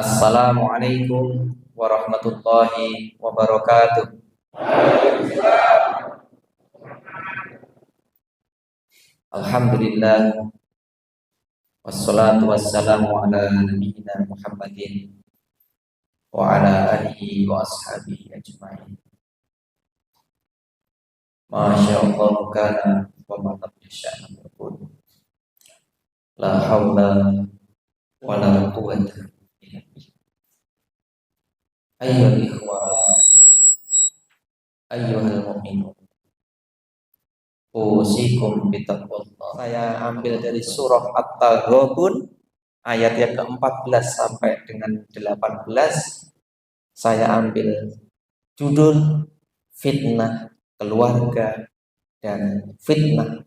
Assalamualaikum warahmatullahi wabarakatuh. Alhamdulillah wassalatu wassalamu ala nabiyyina Muhammadin wa ala alihi wa ashabihi ajma'in. Masya Allah kana wa ma lam yasha' yakun. La haula wa la quwwata illa billah. Ayyuhal ikhwan, ayyuhal mu'minun, usikum bitaqwallah. Saya ambil dari surah At-Taghabun ayat yang ke-14 sampai dengan 18. Saya ambil judul fitnah keluarga dan fitnah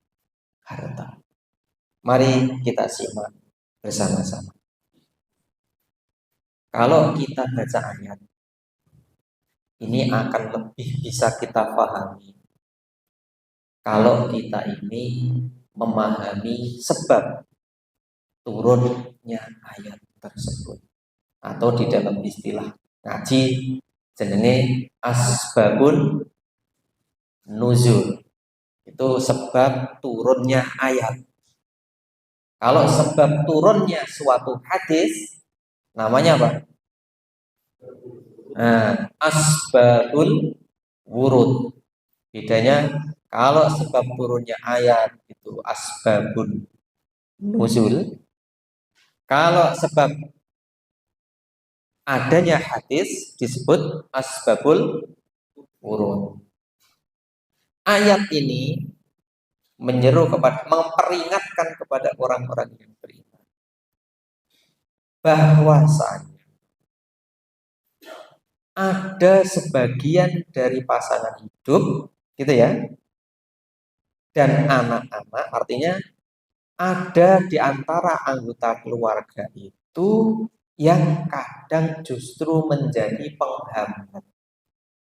harta. Mari kita simak bersama-sama. Kalau kita baca ayat ini akan lebih bisa kita pahami kalau kita ini memahami sebab turunnya ayat tersebut, atau di dalam istilah ngaji jenenge asbabun nuzul. Itu sebab turunnya ayat. Kalau sebab turunnya suatu hadis namanya apa? Asbabul wurud. Bedanya kalau sebab turunnya ayat itu asbabun nuzul. Kalau sebab adanya hadis disebut asbabul wurud. Ayat ini memperingatkan kepada orang-orang yang beriman bahwasanya ada sebagian dari pasangan hidup gitu ya, dan anak-anak, artinya ada di antara anggota keluarga itu yang kadang justru menjadi penghambat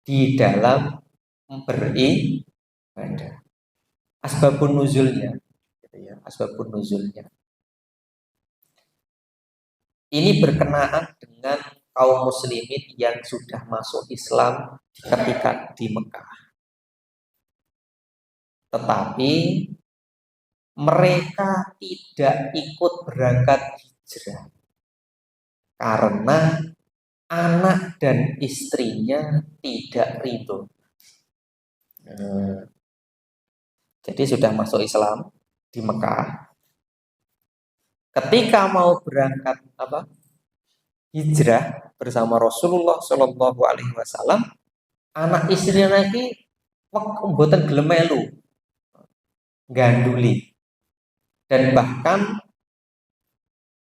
di dalam beribadah. Asbabun nuzulnya, gitu ya, asbabun nuzulnya. Ini berkenaan dengan kaum muslimin yang sudah masuk Islam ketika di Mekah. Tetapi mereka tidak ikut berangkat hijrah karena anak dan istrinya tidak ridho. Jadi sudah masuk Islam di Mekah. Ketika mau berangkat hijrah bersama Rasulullah Shallallahu Alaihi Wasallam, anak istrinya lagi mboten gelem melu, ganduli, dan bahkan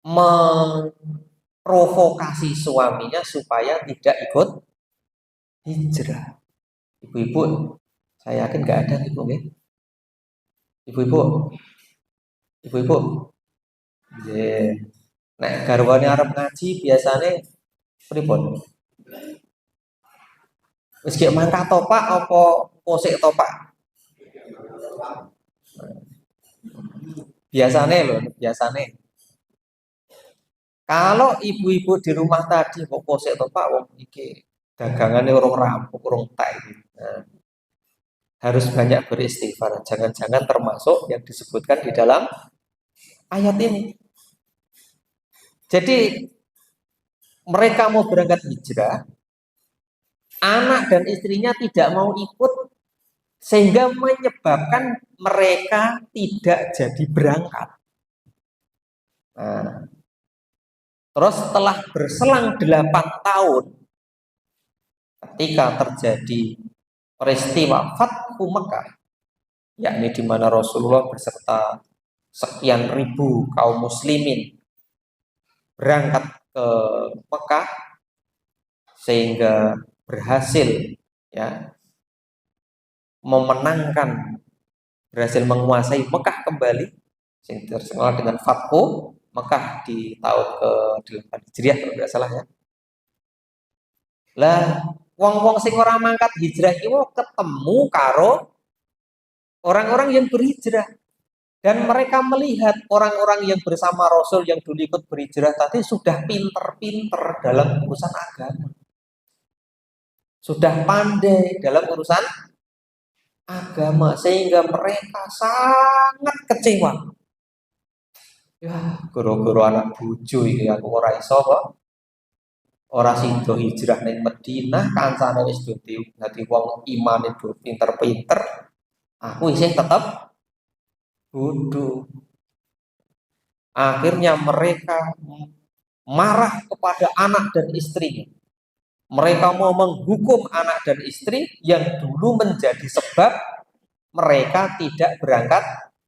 memprovokasi suaminya supaya tidak ikut hijrah. Ibu-ibu, saya yakin nggak ada ibu, ya? Ibu-ibu, nek garwane arep ngaji biasane pripun? Wis ki mangkat topak apa kosek topak? Biasane. Kalau ibu-ibu di rumah tadi kok kosek topak wong iki dagangane urung rampung, urung tak iki. Harus banyak beristighfar. Jangan-jangan termasuk yang disebutkan di dalam ayat ini. Jadi mereka mau berangkat hijrah, anak dan istrinya tidak mau ikut, sehingga menyebabkan mereka tidak jadi berangkat. Nah, terus setelah berselang 8 tahun, ketika terjadi peristiwa Fathu Mekah, yakni di mana Rasulullah beserta sekian ribu kaum muslimin berangkat ke Mekah, sehingga berhasil berhasil menguasai Mekah kembali, yang terkenal dengan Fathu Mekah di tahun ke-8 Hijriah kalau tidak salah ya. Lah wong-wong sing ora mangkat hijrah itu ketemu karo orang-orang yang berhijrah, Dan mereka melihat orang-orang yang bersama Rasul yang dulu ikut berhijrah tadi sudah pinter-pinter dalam urusan agama. Sudah pandai dalam urusan agama sehingga mereka sangat kecewa. Ya, guru-guru anak bojo iki aku ora iso kok. Ora sida hijrah ning Madinah, kancane wis dadi wong imane do pinter-pinter, aku isih tetep bodoh. Akhirnya mereka marah kepada anak dan istrinya. Mereka mau menghukum anak dan istri yang dulu menjadi sebab mereka tidak berangkat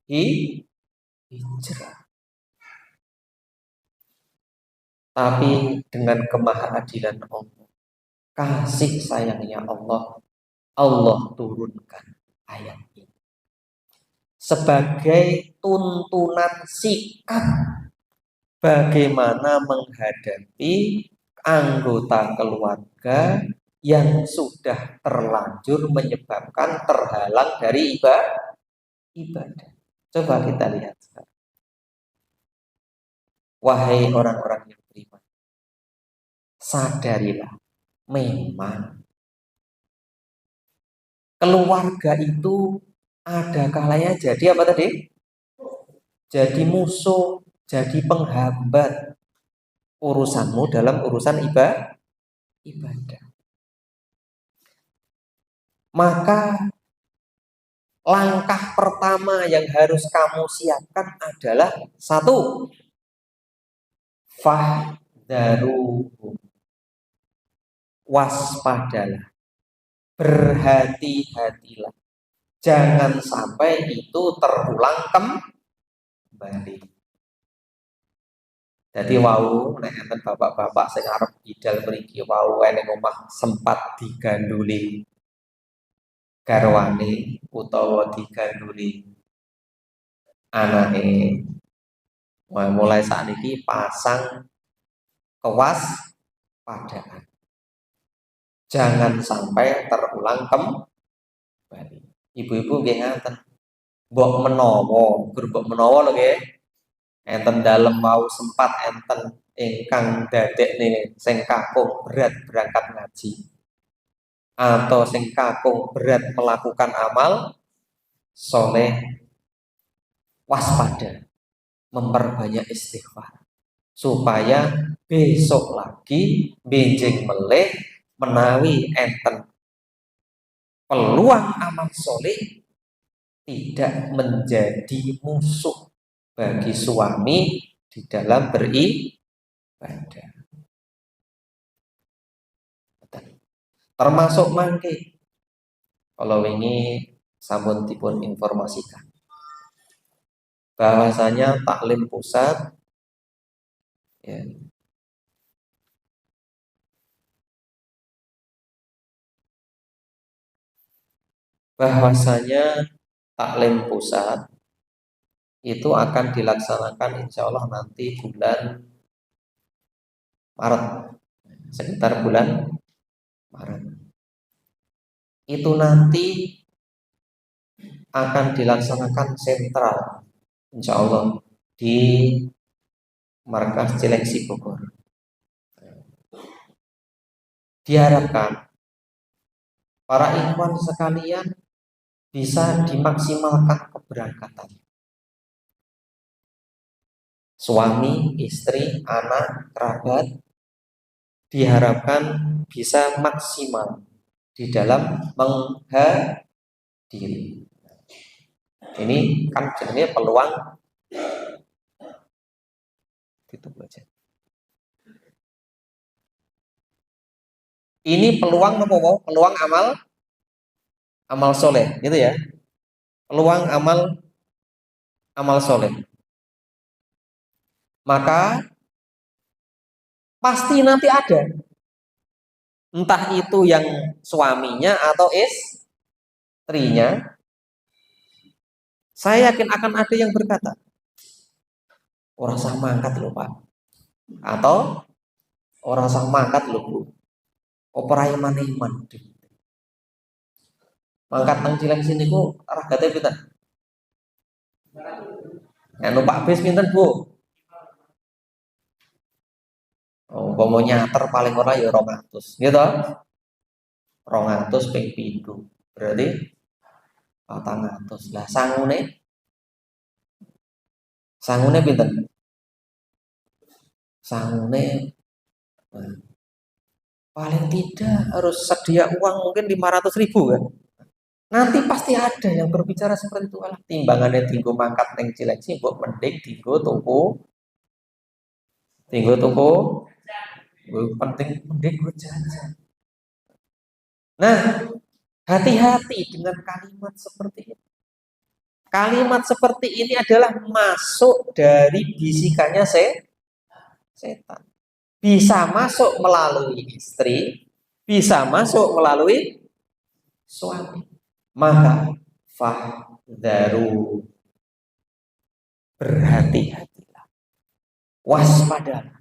hijrah. Tapi dengan kemahaadilan Allah, kasih sayangnya Allah, Allah turunkan ayat ini sebagai tuntunan sikap bagaimana menghadapi anggota keluarga yang sudah terlanjur menyebabkan terhalang dari ibadah. Coba kita lihat sekarang. Wahai orang-orang yang beriman, sadarilah memang keluarga itu ada kalanya jadi apa tadi? Jadi musuh, jadi penghambat urusanmu dalam urusan ibadah. Maka langkah pertama yang harus kamu siapkan adalah satu, fahdharuhum, waspadalah, berhati-hatilah, jangan sampai itu terulang kembali. Jadi wau nek enten bapak-bapak sing arep bidal mriki wau ning omah sempat diganduli garwane utawa diganduli anake. Mulai saat ini pasang kewaspadaan. Jangan sampai terulang kembali. Ibu-ibu nggih ngaten. Mbok menawa, gur mbok menawa lho nggih. Enten dalem mau sempat enten ingkang dadekne sing kakung berat berangkat ngaji. Atau sing kakung berat melakukan amal soleh, waspada, memperbanyak istighfar supaya besok lagi benjing meleh menawi enten peluang amal soleh tidak menjadi musuh bagi suami di dalam beribadah. Termasuk mangke kalau ini sampun dipun informasikan bahwasanya taklim pusat ya, bahwasanya taklim pusat itu akan dilaksanakan insya Allah nanti bulan Maret, sekitar bulan Maret. Itu nanti akan dilaksanakan sentral insya Allah di Markas Cilengsi Bogor. Diharapkan para ikhwan sekalian bisa dimaksimalkan keberangkatan. Suami, istri, anak, kerabat diharapkan bisa maksimal di dalam menghadiri. Ini kan jenisnya peluang itu aja. Ini peluang apa? Peluang amal soleh, gitu ya. Peluang amal soleh. Maka pasti nanti ada, entah itu yang suaminya atau istrinya. Saya yakin akan ada yang berkata, orang sah mangkat loh Pak, atau orang sah mangkat loh Bu, opera iman mangkat nang Cileng sini ku ragate pinten? Nah, numpak bis pinten, Bu? Oh, umpama nyater paling ora ya 200. Gitu. 200 ping pindho. Berarti 400. Lah sangune pinten? Sangune eh, paling tidak harus sedia uang mungkin 500.000 kan. Nanti pasti ada yang berbicara seperti itu. Alah, timbangannya tinggo mangkat neng Cileksi, mbok mending tinggo toko, penting mending gue jajan. Nah, hati-hati dengan kalimat seperti ini. Kalimat seperti ini adalah masuk dari bisikannya setan. Bisa masuk melalui istri, bisa masuk melalui suami. Maka fahdharu, berhati-hatilah, waspada.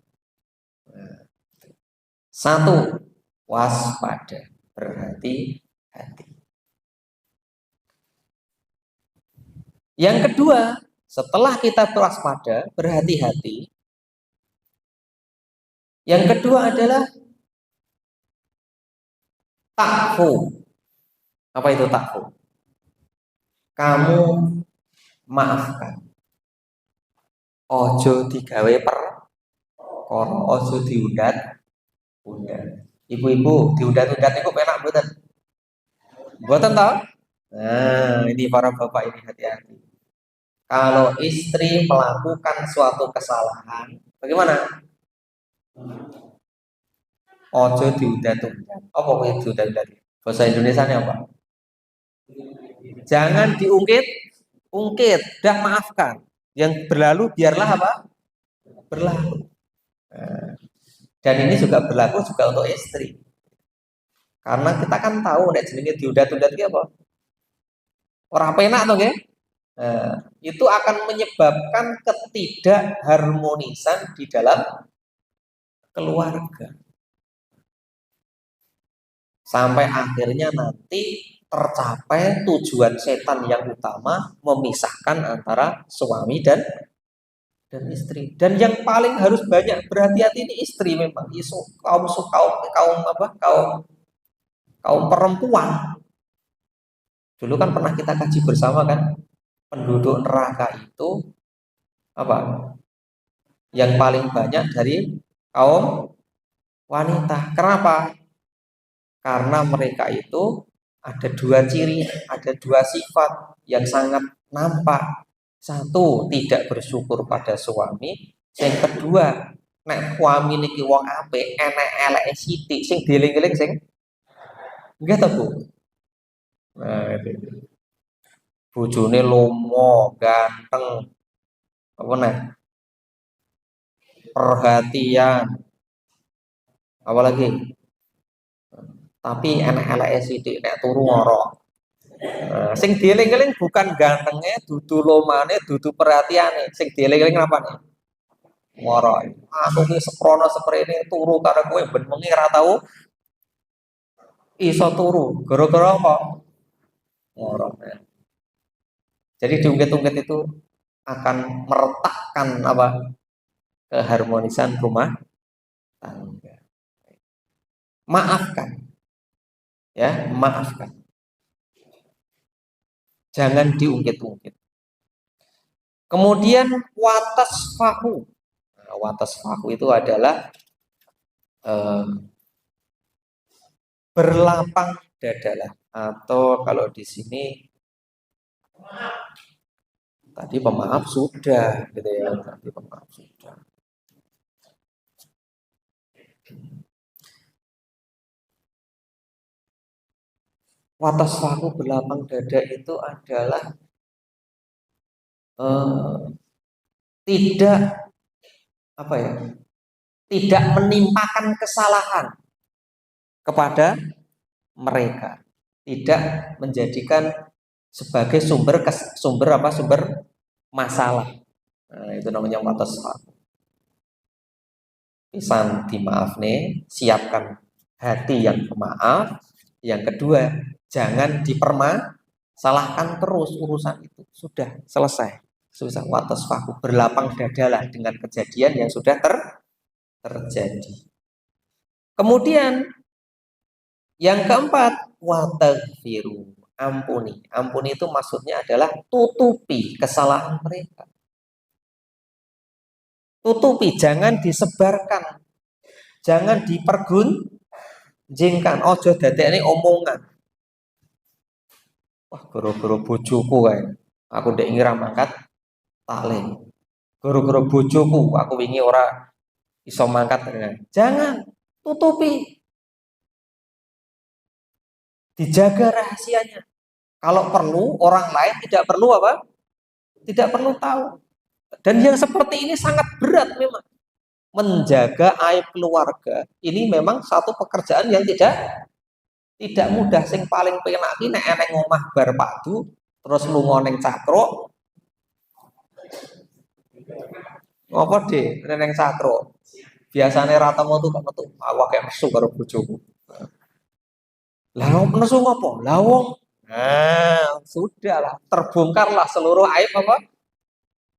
Satu, waspada, berhati-hati. Yang kedua, setelah kita waspada, berhati-hati, yang kedua adalah takfu. Apa itu takfu? Kamu maafkan. Ojo digawe perkara, ojo diundat-undat. Ibu-ibu diundat-undat itu penak mboten? Mboten toh? Nah, ini para bapak ini hati-hati. Kalau istri melakukan suatu kesalahan, bagaimana? Ojo diundat-undat. Apa kuwi diundat-undat? Bahasa Indonesia apa? Jangan diungkit, dah maafkan. Yang berlalu biarlah apa? Berlalu. Nah, dan ini juga berlaku juga untuk istri. Karena kita kan tahu nek jenenge diundat-undat ki apa? Ora penak to nggih? Nah, itu akan menyebabkan ketidakharmonisan di dalam keluarga. Sampai akhirnya nanti tercapai tujuan setan yang utama, memisahkan antara suami dan istri. Dan yang paling harus banyak berhati-hati ini istri memang. Isu kaum apa? Kaum perempuan. Dulu kan pernah kita kaji bersama kan, penduduk neraka itu apa? Yang paling banyak dari kaum wanita. Kenapa? Karena mereka itu ada dua ciri, ada dua sifat yang sangat nampak. Satu, tidak bersyukur pada suami. Yang kedua, nek suami niki wong apik, enek eleke sithik sing dieling-eling sing nggih to, Bu. Nah, itu. Bojone lomo, ganteng, apa nih? Perhatian, apalagi. Tapi enek eleke sithik nek turu ngorok. Nah, sing dieling-eling bukan gantengnya, dudu lomane, dudu perhatiane. Sing dieling-eling apa nih? Ngorok. Aku ki seprono seprene turu karo kowe ben wengi ora tau iso turu. Gara-gara apa? Ngorok. Jadi diungkit-ungkit itu akan meretakkan apa? Keharmonisan rumah tangga. Maafkan, ya, maafkan. Jangan diungkit-ungkit. Kemudian watas fahu. Nah, watas fahu itu adalah eh, berlapang dadalah, atau kalau di sini tadi pemaaf sudah, gitu ya. Tadi pemaaf sudah. Watas fahu berlapang dada itu adalah eh, tidak apa ya? Tidak menimpakan kesalahan kepada mereka, tidak menjadikan sebagai sumber masalah. Nah, itu namanya watas fahu. Pisan dimaaf nih, siapkan hati yang pemaaf. Yang kedua, jangan dipermasalahkan terus urusan itu. Sudah selesai. susah watasfahu, berlapang dadalah dengan kejadian yang sudah terjadi. Kemudian yang keempat, wataghfiru, ampuni. Ampuni itu maksudnya adalah tutupi kesalahan mereka. Tutupi, jangan disebarkan, jangan dipergunjingkan. Ojo dadekne omongan. Wah, goro-goro bojoku kae. Aku ndek ngira mangkat taklim. Goro-goro bojoku, aku wingi ora iso mangkat. Jangan, tutupi. Dijaga rahasianya. Kalau perlu, orang lain tidak perlu apa? Tidak perlu tahu. Dan yang seperti ini sangat berat memang. Menjaga aib keluarga. Ini memang satu pekerjaan yang tidak mudah. Sing paling penak iki nek eneng omah bar padu, terus lunga ning cakro. Ngopo deh, ning cakro. Biasane ra temu tuh metu, aku kayak mesu karo bojoku. Lah nesu ngopo? Lah wong. Nah, sudahlah, terbongkarlah seluruh aib apa?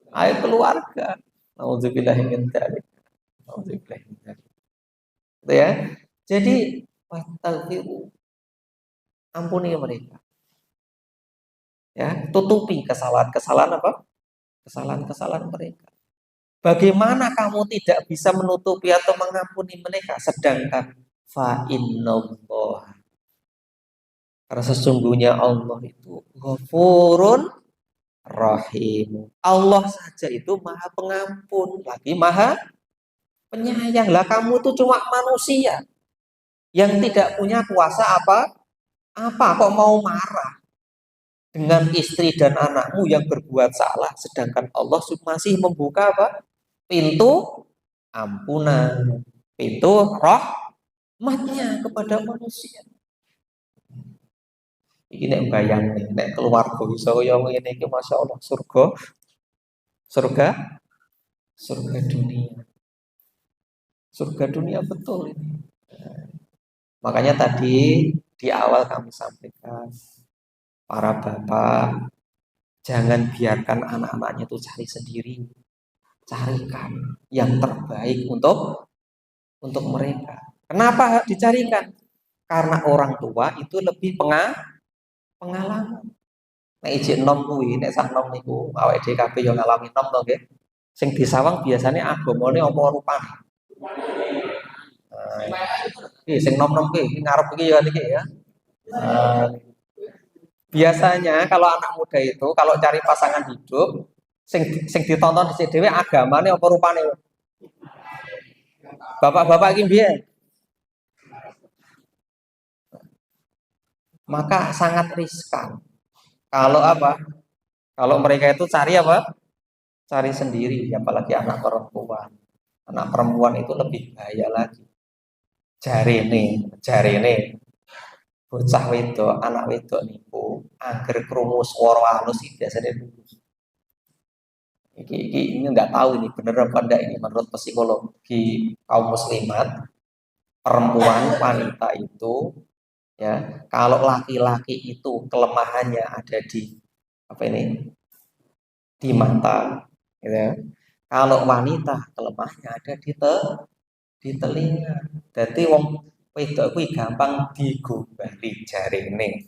Aib keluarga. Nauzubillahi min dzalik. Nauzubillahi min dzalik. Gitu ya. Jadi, wastaghfiru, ampuni mereka. Ya, tutupi kesalahan-kesalahan apa? Kesalahan-kesalahan mereka. Bagaimana kamu tidak bisa menutupi atau mengampuni mereka sedangkan fa innallah, karena sesungguhnya Allah itu Ghafurun Rahim. Allah saja itu Maha Pengampun, lagi Maha Penyayang. Lah kamu itu cuma manusia yang tidak punya kuasa apa kok mau marah dengan istri dan anakmu yang berbuat salah, sedangkan Allah masih membuka apa? Pintu ampunan, pintu rahmatnya kepada manusia. Ini nek bayang nek keluarga iso kaya ngene iki masyaallah, surga surga dunia. Surga dunia betul ini. Makanya tadi di awal kami sampaikan, para bapak jangan biarkan anak-anaknya itu cari sendiri. Carikan yang terbaik untuk mereka. Kenapa dicarikan? Karena orang tua itu lebih pengalaman. Nek ijik nom kuwi, nek sak nom niku awake dhewe kabeh yo ngalami nom to nggih. Sing disawang biasanya agamane apa rupane. Sing nom-nom ki ngarep iki ya niki ya. Biasanya kalau anak muda itu kalau cari pasangan hidup sing ditonton dhisik dhewe agamane apa rupane. Bapak-bapak iki piye? Maka sangat riskan. Kalau apa? Kalau mereka itu cari apa? Cari sendiri, apalagi anak perempuan. Anak perempuan itu lebih bahaya lagi. Jarene bocah wedok, anak wedok niku angger krungu swara halus iki biasane lulus. Ini nggak tahu ini bener apa enggak ini menurut psikologi kaum muslimat, perempuan wanita itu ya, kalau laki-laki itu kelemahannya ada di apa ini? Di mata, gitu ya. Kalau wanita kelemahannya ada di telinga. Jadi wong wedok kuwi gampang digobali jarene.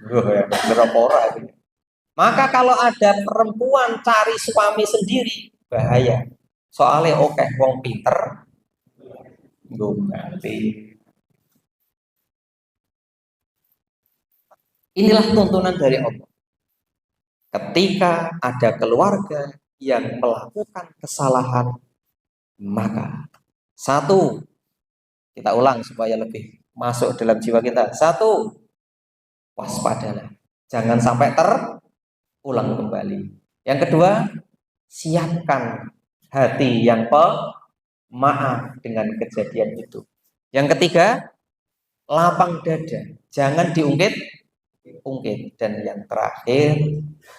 Loh ya, bener apa ora iki? Maka kalau ada perempuan cari suami sendiri, bahaya. Soalnya oke, wong pinter gombali. Inilah tuntunan dari Allah. Ketika ada keluarga yang melakukan kesalahan, maka satu, kita ulang supaya lebih masuk dalam jiwa kita. Satu, waspadalah. Jangan sampai terulang kembali. Yang kedua, siapkan hati yang pemaaf dengan kejadian itu. Yang ketiga, lapang dada. Jangan diungkit. Dan yang terakhir,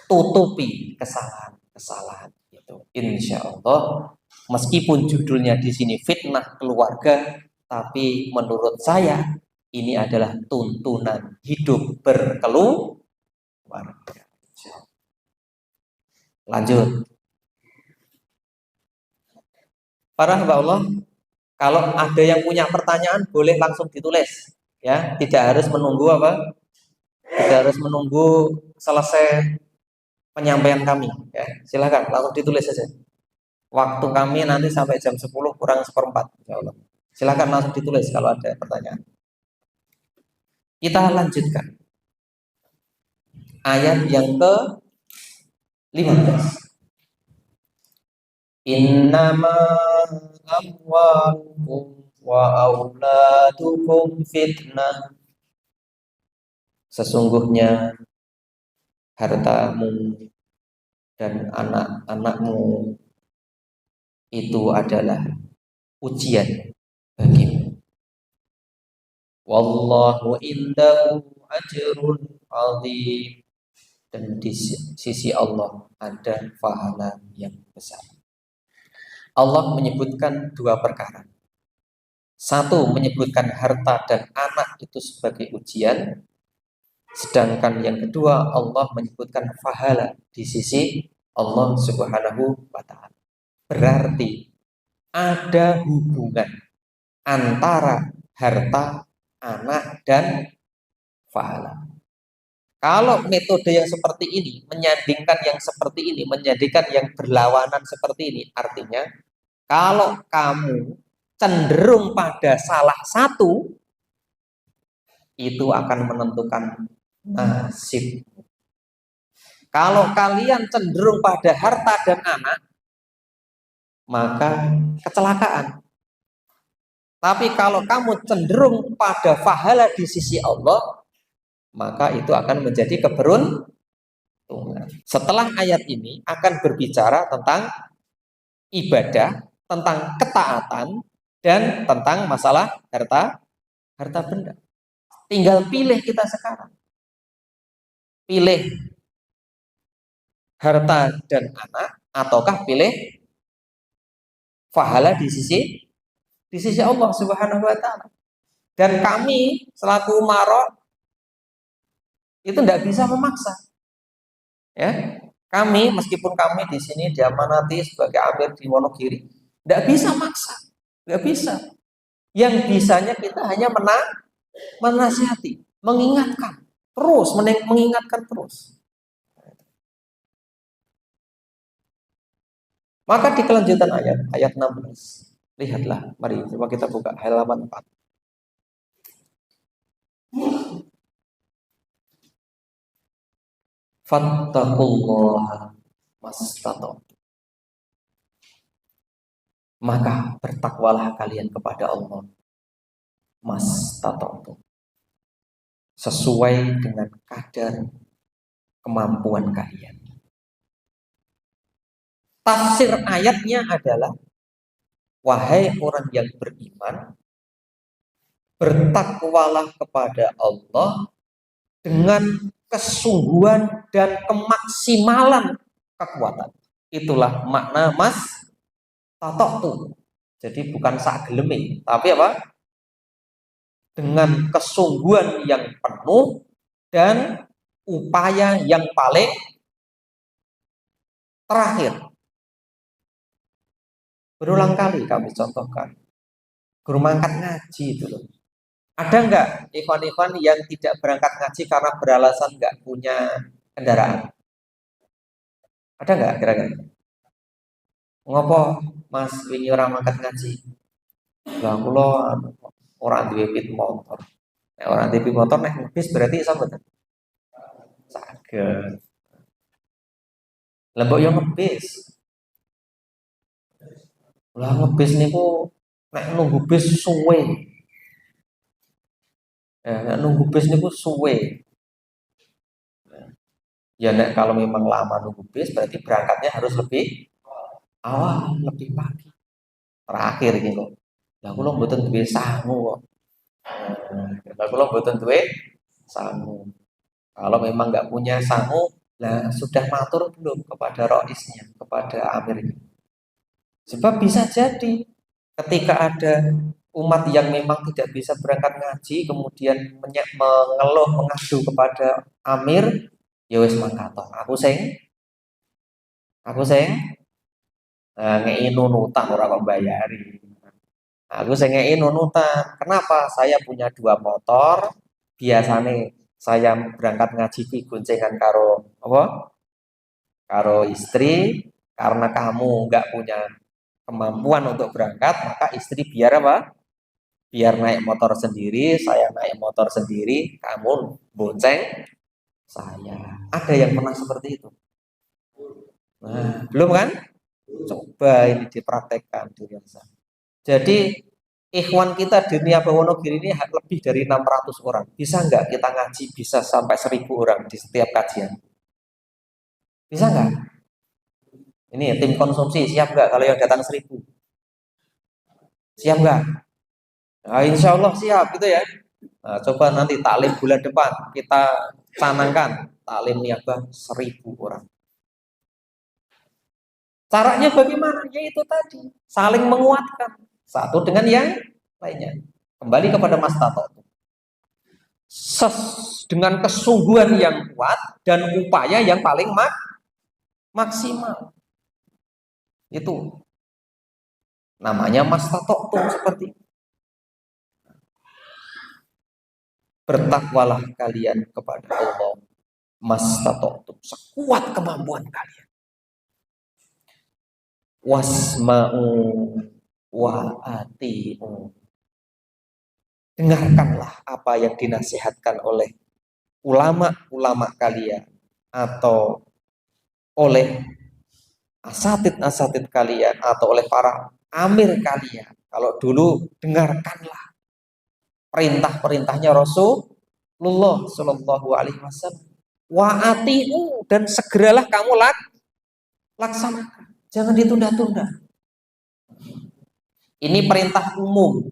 tutupi kesalahan-kesalahan itu. Insya Allah, meskipun judulnya di sini fitnah keluarga, tapi menurut saya ini adalah tuntunan hidup berkeluarga. Lanjut. Para hamba Allah, kalau ada yang punya pertanyaan boleh langsung ditulis, ya, tidak harus menunggu apa? Tidak harus menunggu selesai penyampaian kami, ya. Silakan langsung ditulis saja. Waktu kami nanti sampai jam 10 kurang seperempat, insya Allah. Silakan langsung ditulis kalau ada pertanyaan. Kita lanjutkan ayat yang ke-15. Innama amwalukum wa auladukum fitnah. Sesungguhnya hartamu dan anak-anakmu itu adalah ujian bagimu. Wallahu indahu ajrun azim. Dan di sisi Allah ada pahala yang besar. Allah menyebutkan dua perkara. Satu, menyebutkan harta dan anak itu sebagai ujian. Sedangkan yang kedua, Allah menyebutkan pahala di sisi Allah Subhanahu wa Ta'ala. Berarti ada hubungan antara harta, anak, dan pahala. Kalau metode yang seperti ini, menyandingkan yang seperti ini, menjadikan yang berlawanan seperti ini, artinya kalau kamu cenderung pada salah satu, itu akan menentukan nasib. Kalau kalian cenderung pada harta dan anak, maka kecelakaan. Tapi kalau kamu cenderung pada pahala di sisi Allah, maka itu akan menjadi keberuntungan. Setelah ayat ini akan berbicara tentang ibadah, tentang ketaatan, dan tentang masalah harta benda. Tinggal pilih kita sekarang. Pilih harta dan anak, ataukah pilih pahala di sisi Allah Subhanahu wa Ta'ala. Dan kami selaku umarok itu tidak bisa memaksa, ya. Kami, meskipun kami di sini diamanati sebagai amir di Wonogiri, tidak bisa maksa, tidak bisa. Yang bisanya kita hanya menasihati, mengingatkan terus, mengingatkan terus. Maka di kelanjutan ayat 16, lihatlah, mari coba kita buka halaman 4. Fattaqullaha mastata'tum. Maka bertakwalah kalian kepada Allah mastata'tum, sesuai dengan kadar kemampuan kalian. Tafsir ayatnya adalah, wahai orang yang beriman, bertakwalah kepada Allah dengan kesungguhan dan kemaksimalan kekuatan. Itulah makna mastata'tum. Jadi bukan sak geleme, tapi apa? Dengan kesungguhan yang penuh dan upaya yang paling terakhir. Berulang kali kami contohkan, guru mangkat ngaji itu loh. Ada nggak ikhwan-ikhwan yang tidak berangkat ngaji karena beralasan nggak punya kendaraan? Ada nggak kira-kira? Ngopo Mas wingi ora mangkat ngaji? Lah kula orang duwe pit motor. Nek ora duwe pit motor nek bis berarti iso mboten? Saged. Lah mbok yo ngebis. Lah ngebis niku nek nunggu bis suwe. Nek nunggu bis niku suwe. Ya nek kalau memang lama nunggu bis berarti berangkatnya harus lebih awal, lebih pagi. Terakhir gitu. Lah kula mboten duwe sangu kok. Lah kula mboten duwe sangu. Kalau memang nggak punya sangu, lah sudah matur belum kepada roisnya, kepada amirnya. Sebab bisa jadi ketika ada umat yang memang tidak bisa berangkat ngaji, kemudian mengeluh, mengadu kepada amir, ya wis mangkat. Aku sing Nah, ngei nunutan ora kok bayari. Aku sing ngei nunutan. Kenapa? Saya punya dua motor. Biasanya saya berangkat ngaji ki goncengan karo apa? Karo istri. Karena kamu nggak punya kemampuan untuk berangkat, maka istri biar apa? Biar naik motor sendiri, saya naik motor sendiri, kamu bonceng saya. Ada yang pernah seperti itu? Nah, belum kan? Coba ini dipraktekkan di Riasa. Jadi ikhwan kita di Nia Wonogiri ini lebih dari 600 orang. Bisa nggak kita ngaji bisa sampai 1000 orang di setiap kajian? Bisa nggak? Ini tim konsumsi siap nggak kalau yang datang 1000? Siap nggak? Nah, insya Allah siap gitu ya. Nah, coba nanti taklim bulan depan kita canangkan taklim niabah 1000 orang. Caranya bagaimana? Ya itu tadi, saling menguatkan satu dengan yang lainnya. Kembali kepada Mas Tato. Dengan kesungguhan yang kuat dan upaya yang paling maksimal. Itu namanya Mas Tato tuh seperti itu. Bertakwalah kalian kepada Allah. Mas Tato tuh sekuat kemampuan kalian. Wasma'u wa ati'u. Dengarkanlah apa yang dinasihatkan oleh ulama-ulama kalian atau oleh asatid-asatid kalian atau oleh para amir kalian. Kalau dulu dengarkanlah perintah-perintahnya Rasulullah Shallallahu Alaihi Wasallam. Wa'ati'u dan segeralah kamu laksanakan. Jangan ditunda-tunda. Ini perintah umum,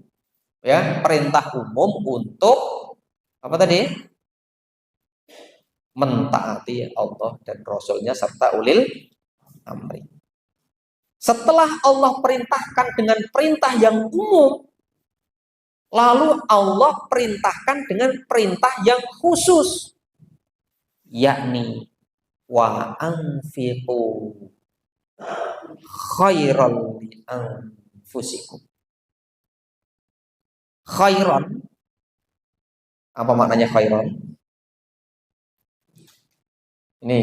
ya, perintah umum untuk apa tadi? Mentaati Allah dan Rasulnya serta ulil amri. Setelah Allah perintahkan dengan perintah yang umum, lalu Allah perintahkan dengan perintah yang khusus, yakni wa anfiqu khairan li anfusikum. Khairan, apa maknanya khairan? Ini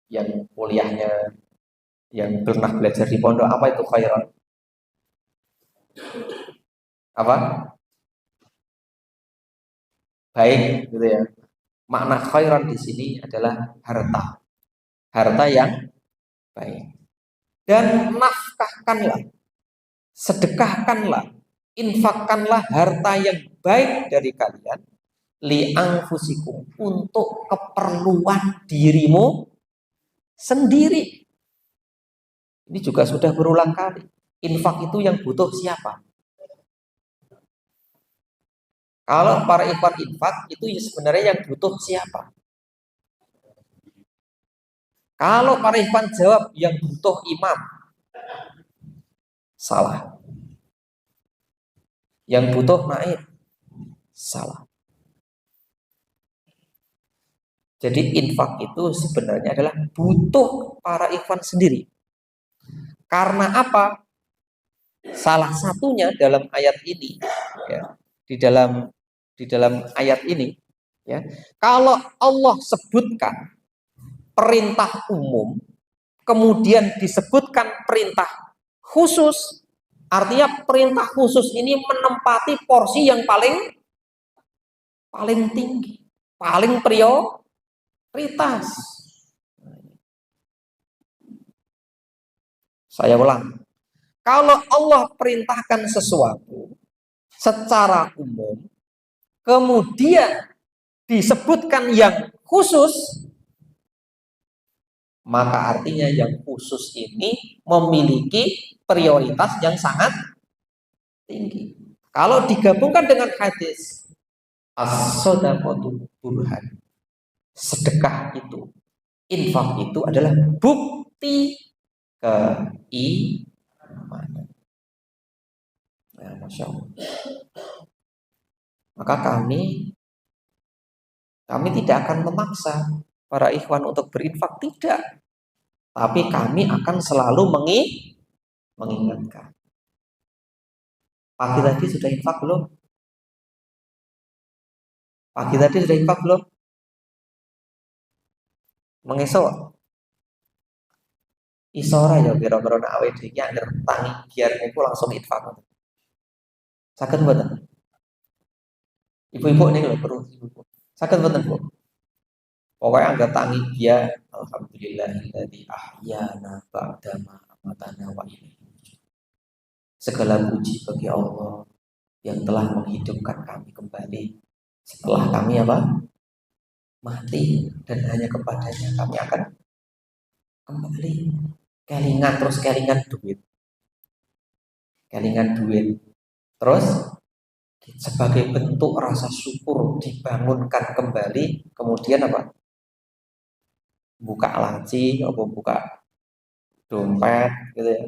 yang kuliahnya yang pernah belajar di pondok, apa itu khairan? Apa? Baik, gitu ya. Makna khairan di sini adalah harta. Harta yang baik. Dan nafkahkanlah, sedekahkanlah, infakkanlah harta yang baik dari kalian li anfusikum untuk keperluan dirimu sendiri. Ini juga sudah berulang kali. Infak itu yang butuh siapa? Kalau para ikhwan infak itu sebenarnya yang butuh siapa? Kalau para ikhwan jawab yang butuh imam, salah. Yang butuh naib, salah. Jadi infak itu sebenarnya adalah butuh para ikhwan sendiri. Karena apa? Salah satunya dalam ayat ini, ya, di dalam ayat ini, ya, kalau Allah sebutkan perintah umum, kemudian disebutkan perintah khusus, artinya perintah khusus ini menempati porsi yang paling tinggi, paling prioritas. Saya ulang, kalau Allah perintahkan sesuatu secara umum, kemudian disebutkan yang khusus, maka artinya yang khusus ini memiliki prioritas yang sangat tinggi. Kalau digabungkan dengan hadis as-shadaqatu burhan, sedekah itu, infak itu adalah bukti keimanan. Ya, Masya Allah. Maka kami tidak akan memaksa para ikhwan untuk berinfak, tidak. Tapi kami akan selalu mengingatkan. Pagi tadi sudah infak belum? Pagi tadi sudah infak belum? Mengesok isora ya kira-kira nak awake dhewe iki anggere tangi biar niku langsung infak. Saged mboten? Ibu-ibu nih lho perlu ibu-ibu. Saged mboten, Bu? Pokoknya anggap tangi dia alhamdulillahilladzi ahyana ba'dama amatana wa ilaihi. Segala puji bagi Allah yang telah menghidupkan kami kembali setelah kami apa? Mati, dan hanya kepadanya kami akan kembali. Kelingan terus kelingan duit. Kelingan duit. Terus sebagai bentuk rasa syukur dibangunkan kembali, kemudian apa? Buka laci, apa buka dompet gitu ya.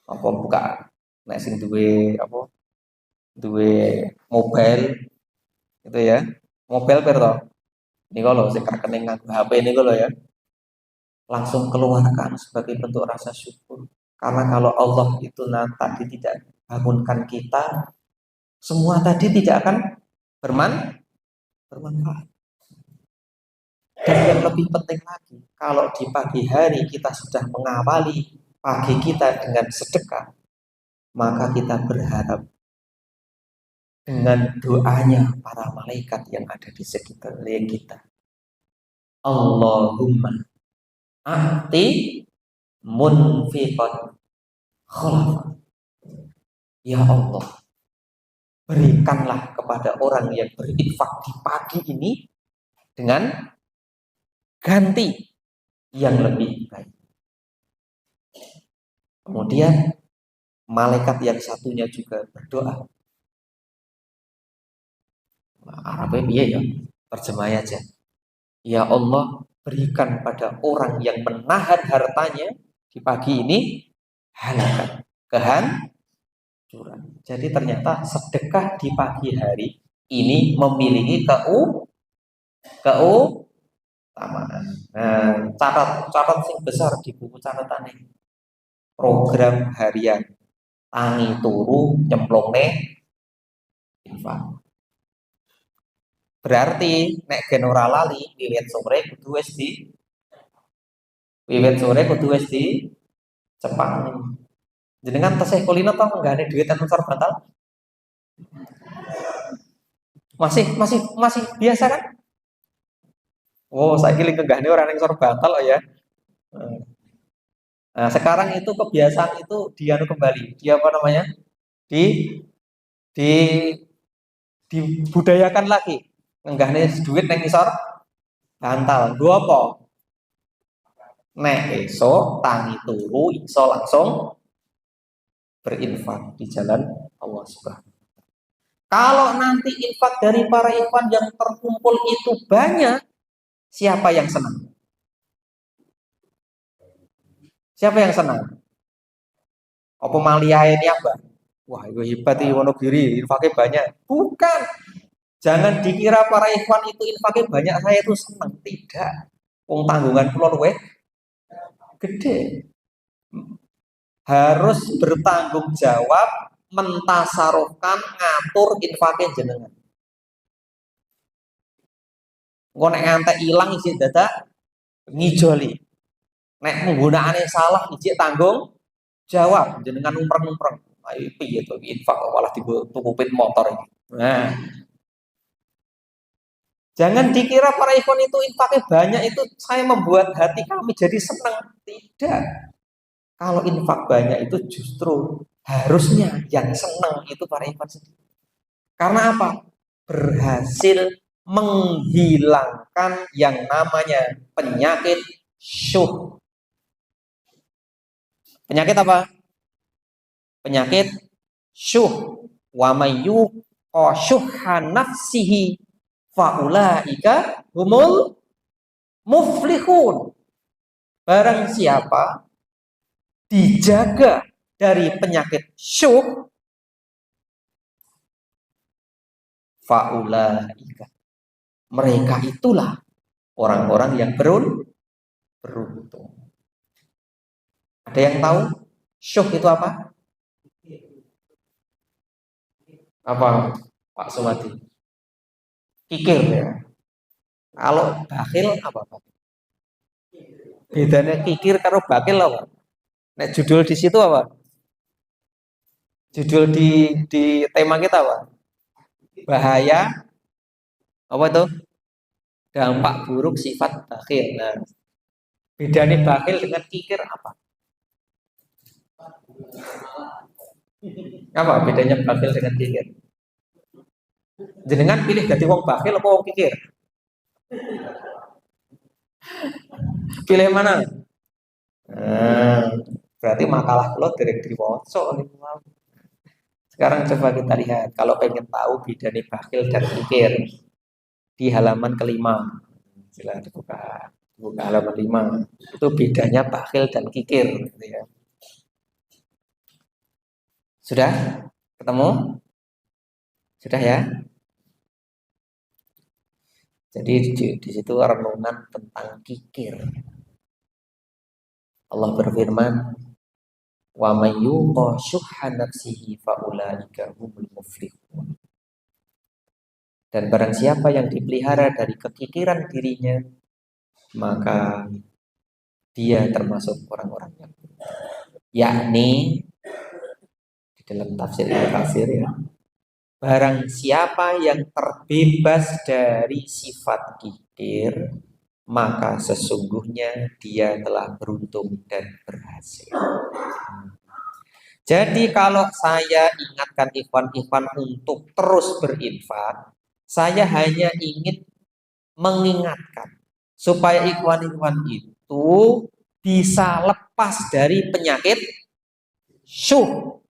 Apa buka nek sing duwe apa? Duwe mobile gitu ya. Mobile per to. Niku lho sing rekening nganggo HP niku lho ya. Langsung keluarkan sebagai bentuk rasa syukur. Karena kalau Allah itu tadi tidak bangunkan kita, semua tadi tidak akan bermanfaat. Dan yang lebih penting lagi, kalau di pagi hari kita sudah mengawali pagi kita dengan sedekah, maka kita berharap dengan doanya para malaikat yang ada di sekitar kita. Allahumma a'ti munfiqan khalafa. Ya Allah, berikanlah kepada orang yang berinfak di pagi ini dengan ganti yang lebih baik. Kemudian malaikat yang satunya juga berdoa. Arabnya piye ya? Terjemahnya aja. Ya Allah, berikan pada orang yang menahan hartanya di pagi ini halakan, kehancuran. Jadi ternyata sedekah di pagi hari ini memiliki keutamaan. Nah, catat sing besar di buku catatan ini. Program harian tangi turu nyemplongne infak. Berarti nek gen ora lali wiwit sore kudu wis cepak. Jenengan tesih kulino to nggane duit transfer batal? Masih biasa kan? Oh, saiki lek nggane ora ning batal oh ya. Nah, sekarang itu kebiasaan itu dianu kembali. Dia apa namanya? Di di dibudayakan lagi. Nggane duit ning isor bantal. Dua apa? Nek esok tangi turu iso langsung berinfak di jalan Allah Subhanahu. Kalau nanti infak dari para ikhwan yang terkumpul itu banyak, siapa yang senang? Siapa yang senang? Apa malia ini apa? Wah, itu hebat di Wonogiri, infaknya banyak. Bukan. Jangan dikira para ikhwan itu infaknya banyak, saya itu senang. Tidak. Wong tanggungan kula luwih gede. Harus bertanggung jawab mentasarufkan ngatur infaknya jenengan. Engko nek ngantek ilang isi dadak ngijoli. Nek penggunaannya salah ijik tanggung jawab jenengan umpreng-umpreng. Ayo piye to infak malah ditukupin motor ini. Nah, jangan dikira para ikhwan itu infaknya banyak itu saya membuat hati kami jadi senang. Tidak. Kalau infak banyak itu justru harusnya yang senang itu para ikhwan sendiri. Karena apa? Berhasil menghilangkan yang namanya penyakit syuh. Penyakit apa? Penyakit syuh. Wa mayu syuhha nafsihi faulaika humul muflihun. Barang siapa dijaga dari penyakit syuh, faulaika, mereka itulah orang-orang yang beruntung. Ada yang tahu syuh itu apa? Apa Pak Sumati? Kikir ya. Kalau bakil apa Pak? Bedanya kikir karo bakil apa? Nek judul di situ apa? Judul di tema kita apa? Bahaya apa itu? Dampak buruk sifat bakil. Nah, bedanya bakil dengan kikir apa? Apa bedanya bakil dengan kikir? Jenengan pilih ganti wong bakil apa wong kikir? Pilih mana? Nah, berarti makalah kula derek diwaca niku mau. Sekarang coba kita lihat kalau pengen tahu bedanya bakil dan kikir di halaman kelima. Silakan dibuka. Buka halaman 5. Itu bedanya bakil dan kikir gitu ya. Sudah ketemu? Sudah ya? Jadi di situ renungan tentang kikir. Allah berfirman, "Wa may yuqa syuhha nafsihi fa ulaika humul muflihun." Dan barang siapa yang dipelihara dari kekikiran dirinya, maka dia termasuk orang-orang yang yakni di dalam tafsir Ibnu Katsir ya. Barang siapa yang terbebas dari sifat kikir, maka sesungguhnya dia telah beruntung dan berhasil. Jadi kalau saya ingatkan ikhwan-ikhwan untuk terus berinfak, saya hanya ingin mengingatkan supaya ikhwan-ikhwan itu bisa lepas dari penyakit syuh.